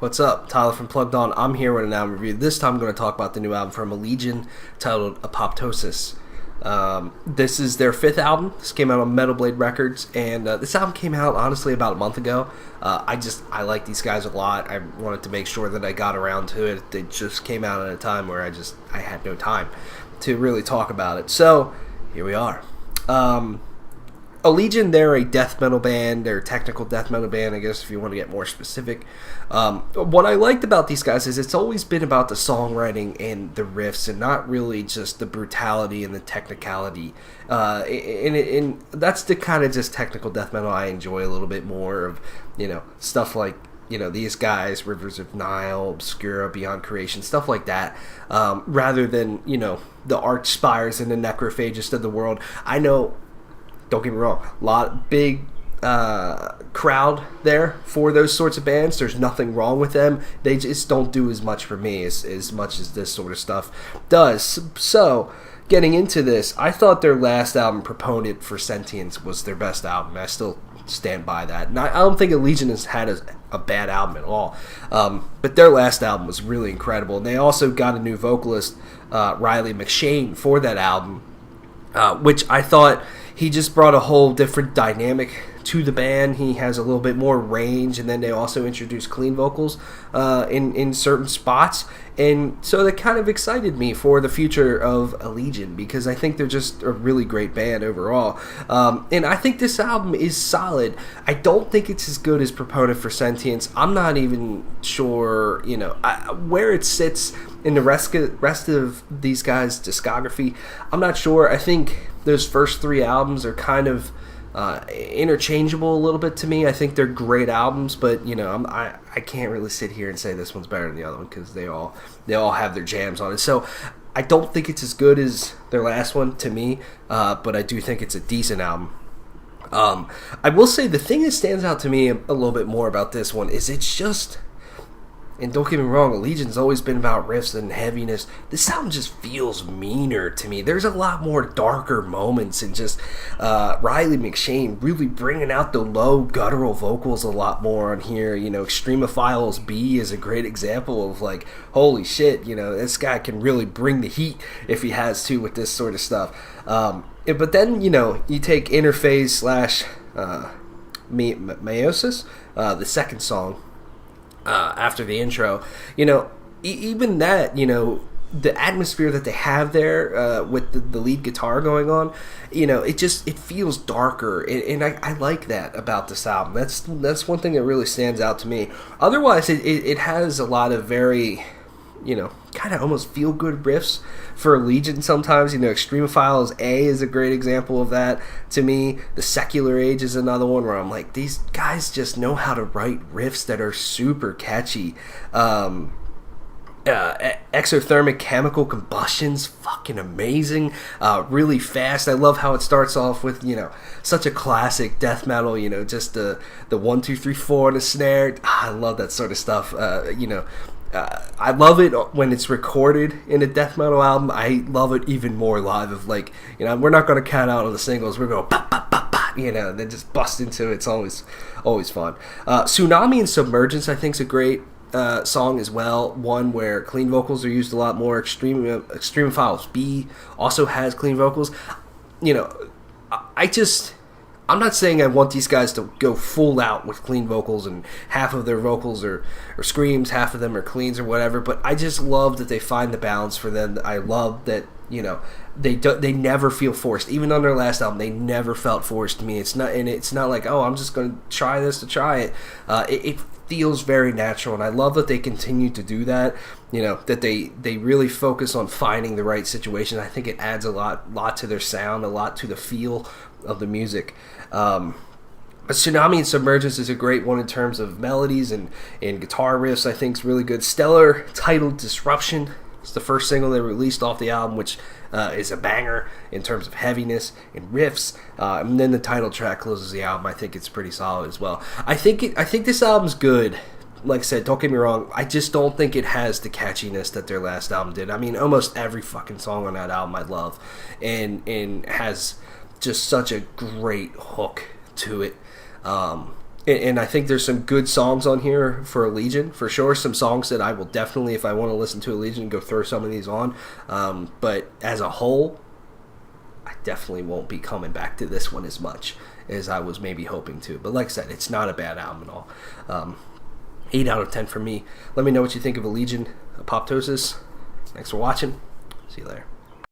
What's up? Tyler from Plugged On. I'm here with an album review. This time I'm going to talk about the new album from Allegaeon titled Apoptosis. This is their fifth album. This came out on Metal Blade Records, and this album came out honestly about a month ago. I like these guys a lot. I wanted to make sure that I got around to it. They just came out at a time where I had no time to really talk about it. So here we are. Allegaeon, they're a death metal band. They're a technical death metal band, I guess, if you want to get more specific. What I liked about these guys is it's always been about the songwriting and the riffs, and not really just the brutality and the technicality. And that's the kind of just technical death metal I enjoy a little bit more of, stuff like, these guys, Rivers of Nile, Obscura, Beyond Creation, stuff like that, rather than, the Archspires and the Necrophagists of the world. I know, don't get me wrong, big crowd there for those sorts of bands. There's nothing wrong with them. They just don't do as much for me as much as this sort of stuff does. So, getting into this, I thought their last album, Proponent for Sentience, was their best album. I still stand by that. And I don't think Allegaeon has had a bad album at all. But their last album was really incredible. And they also got a new vocalist, Riley McShane, for that album, which I thought he just brought a whole different dynamic to the band. He has a little bit more range, and then they also introduced clean vocals in certain spots. And so that kind of excited me for the future of Allegaeon, because I think they're just a really great band overall. And I think this album is solid. I don't think it's as good as Proponent for Sentience. I'm not even sure, where it sits in the rest of these guys' discography. I'm not sure. I think those first three albums are kind of interchangeable a little bit to me. I think they're great albums, but I can't really sit here and say this one's better than the other one, because they all have their jams on it. So I don't think it's as good as their last one to me, but I do think it's a decent album. I will say the thing that stands out to me a little bit more about this one is it's just, and don't get me wrong, Allegaeon's always been about riffs and heaviness. This album just feels meaner to me. There's a lot more darker moments, and just Riley McShane really bringing out the low guttural vocals a lot more on here. Extremophiles B is a great example of, like, holy shit, this guy can really bring the heat if he has to with this sort of stuff. But then, you take Interphase / Meiosis, the second song, after the intro, even that, the atmosphere that they have there with the lead guitar going on, it feels darker, and I like that about this album. That's one thing that really stands out to me. Otherwise, it has a lot of very, kind of almost feel-good riffs for Allegaeon sometimes. Extremophiles A is a great example of that to me. The Secular Age is another one where I'm like, these guys just know how to write riffs that are super catchy. Exothermic Chemical Combustion's fucking amazing, really fast. I love how it starts off with, such a classic death metal, just the 1 2 3 4 on the snare. I love that sort of stuff. I love it when it's recorded in a death metal album. I love it even more live. Of, like, we're not going to count out on the singles. We're going pop, pop, pop, pop, and then just bust into it. It's always fun. Tsunami and Submergence, I think, is a great song as well. One where clean vocals are used a lot more. Extremophiles B also has clean vocals. I'm not saying I want these guys to go full out with clean vocals and half of their vocals are screams, half of them are cleans or whatever, but I just love that they find the balance for them. I love that, they never feel forced. Even on their last album, they never felt forced to me. It's not like, oh, I'm just going to try this to try it. It feels very natural, and I love that they continue to do that. That they really focus on finding the right situation. I think it adds a lot to their sound, a lot to the feel of the music. Tsunami and Submergence is a great one in terms of melodies and guitar riffs. I think is really good. Stellar, titled Disruption, it's the first single they released off the album, which is a banger in terms of heaviness and riffs. And then the title track closes the album. I think it's pretty solid as well. I think this album's good. Like I said, don't get me wrong, I just don't think it has the catchiness that their last album did. I mean, almost every fucking song on that album I love, and has just such a great hook to it. And I think there's some good songs on here for Allegiant, for sure. Some songs that I will definitely, if I want to listen to Allegiant, go throw some of these on. But as a whole, I definitely won't be coming back to this one as much as I was maybe hoping to. But like I said, it's not a bad album at all. 8 out of 10 for me. Let me know what you think of Allegiant, Apoptosis. Thanks for watching. See you later.